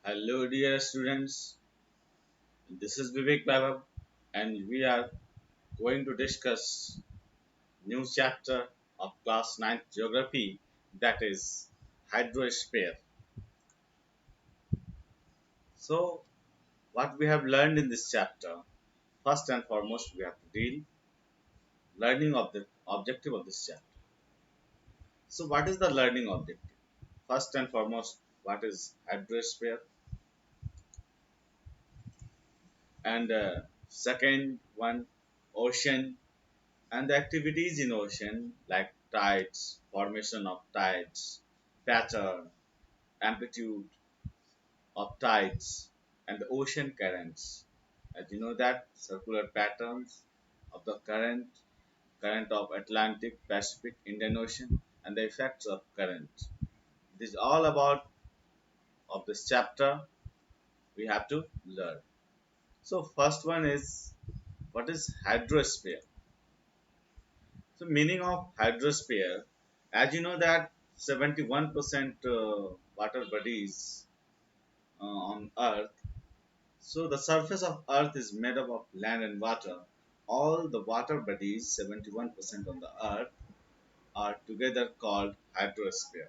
Hello, dear students. This is Vivek Vaibhav, and we are going to discuss new chapter of class 9th geography, that is hydrosphere. So, what we have learned in this chapter, first and foremost, we have to deal learning of the objective of this chapter. So, what is the learning objective? First and foremost, what is hydrosphere? And second one, ocean and the activities in ocean like tides, formation of tides, pattern, amplitude of tides, and the ocean currents. As you know that circular patterns of the current of Atlantic, Pacific, Indian Ocean, and the effects of current. It is all about of this chapter we have to learn. So first one is what is hydrosphere? So meaning of hydrosphere, as you know that 71% water bodies on Earth. So the surface of Earth is made up of land and water. All the water bodies, 71% on the Earth, are together called hydrosphere.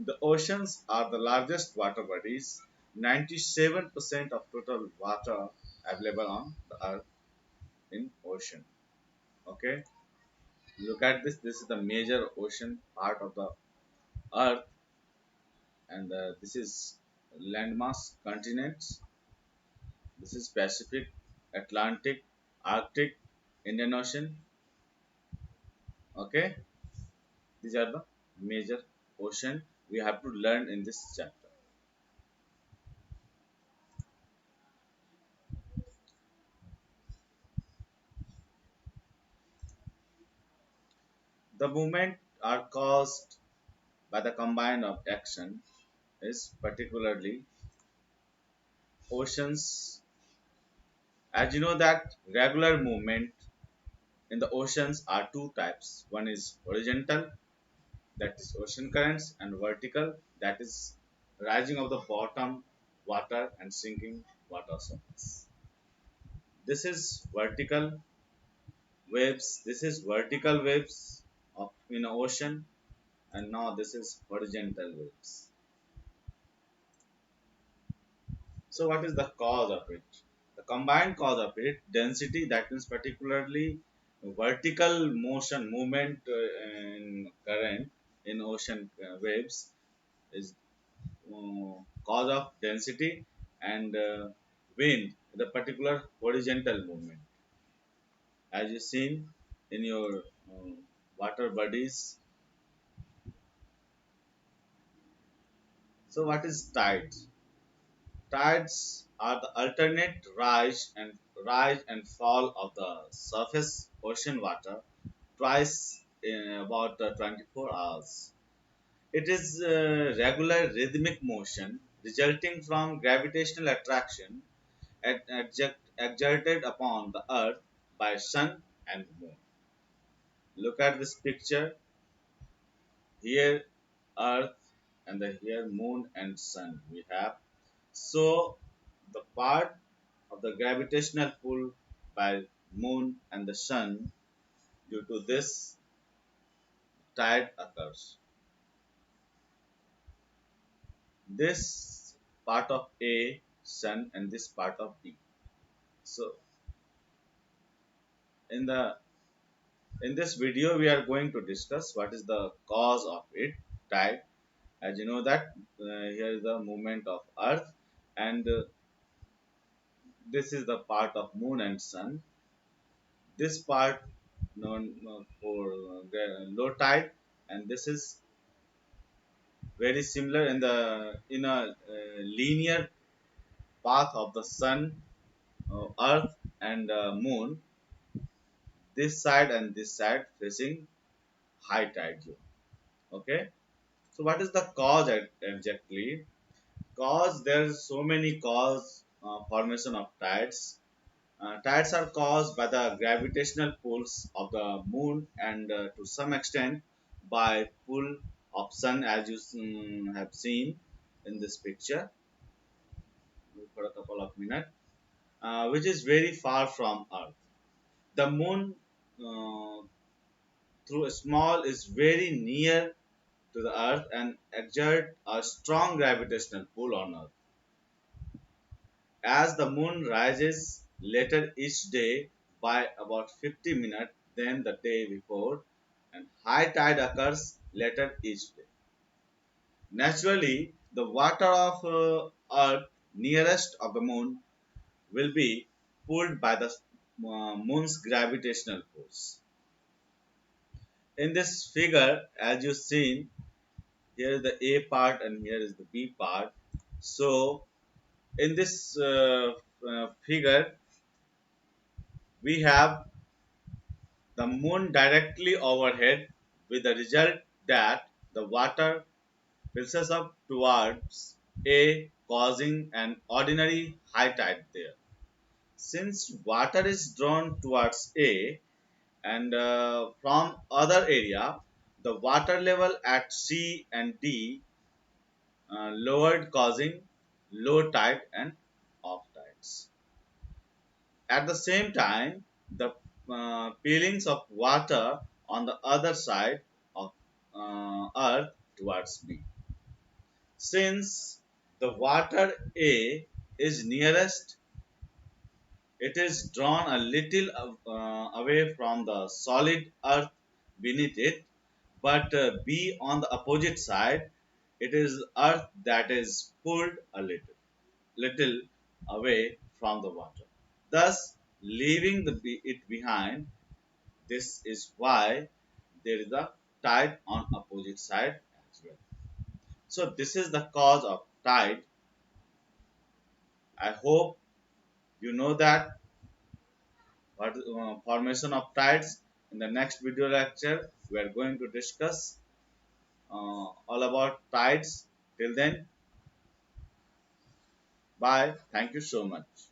The oceans are the largest water bodies. 97% of total water available on the Earth in ocean. Okay, look at this. This is the major ocean part of the Earth, and this is landmass continents. This is Pacific, Atlantic, Arctic, Indian Ocean. Okay, these are the major ocean we have to learn in this chapter. The movement are caused by the combine of action is particularly oceans. As you know that regular movement in the oceans are two types. One is horizontal, that is ocean currents, and vertical, that is rising of the bottom water and sinking water surface. This is vertical waves. This is vertical waves of in the ocean, and now this is horizontal waves. So what is the cause of it? The combined cause of it, density, that means particularly vertical motion movement in current in ocean waves is cause of density, and wind, the particular horizontal movement. As you seen in your water bodies. So what is tides? Tides are the alternate rise and fall of the surface ocean water twice in about 24 hours. It is regular rhythmic motion resulting from gravitational attraction exerted upon the earth by sun and moon. Look at this picture. Here earth, and here moon and sun we have. So the part of the gravitational pull by moon and the sun, due to this tide occurs. This part of A sun and this part of B. So in the in this video we are going to discuss what is the cause of it, tide. As you know that here is the movement of earth, and this is the part of moon and sun. This part known for low tide, and this is very similar in a linear path of the sun, earth, and moon. This side and this side facing high tide zone. Okay. So what is the cause exactly? Cause, there's so many cause formation of tides. Tides are caused by the gravitational pulls of the moon, and to some extent by pull of sun, as you have seen. in this picture for a couple of minutes, which is very far from Earth. The moon, uh, through small, is very near to the Earth and exert a strong gravitational pull on Earth. As the moon rises later each day by about 50 minutes than the day before, and high tide occurs later each day. Naturally, the water of Earth nearest of the moon will be pulled by the moon's gravitational force. In this figure, as you seen, here is the A part and here is the B part. So, in this figure, we have the moon directly overhead, with the result that the water fills up towards A, causing an ordinary high tide there. Since water is drawn towards A and from other area, the water level at C and D lowered, causing low tide and off tides. At the same time, the peelings of water on the other side of Earth towards B. Since the water A is nearest, it is drawn a little away from the solid Earth beneath it, but B on the opposite side, it is Earth that is pulled a little away from the water, thus leaving it behind. This is why there is a tide on opposite side as well. So this is the cause of tide. I hope you know that what formation of tides. In the next video lecture, we are going to discuss all about tides. Till then, bye. Thank you so much.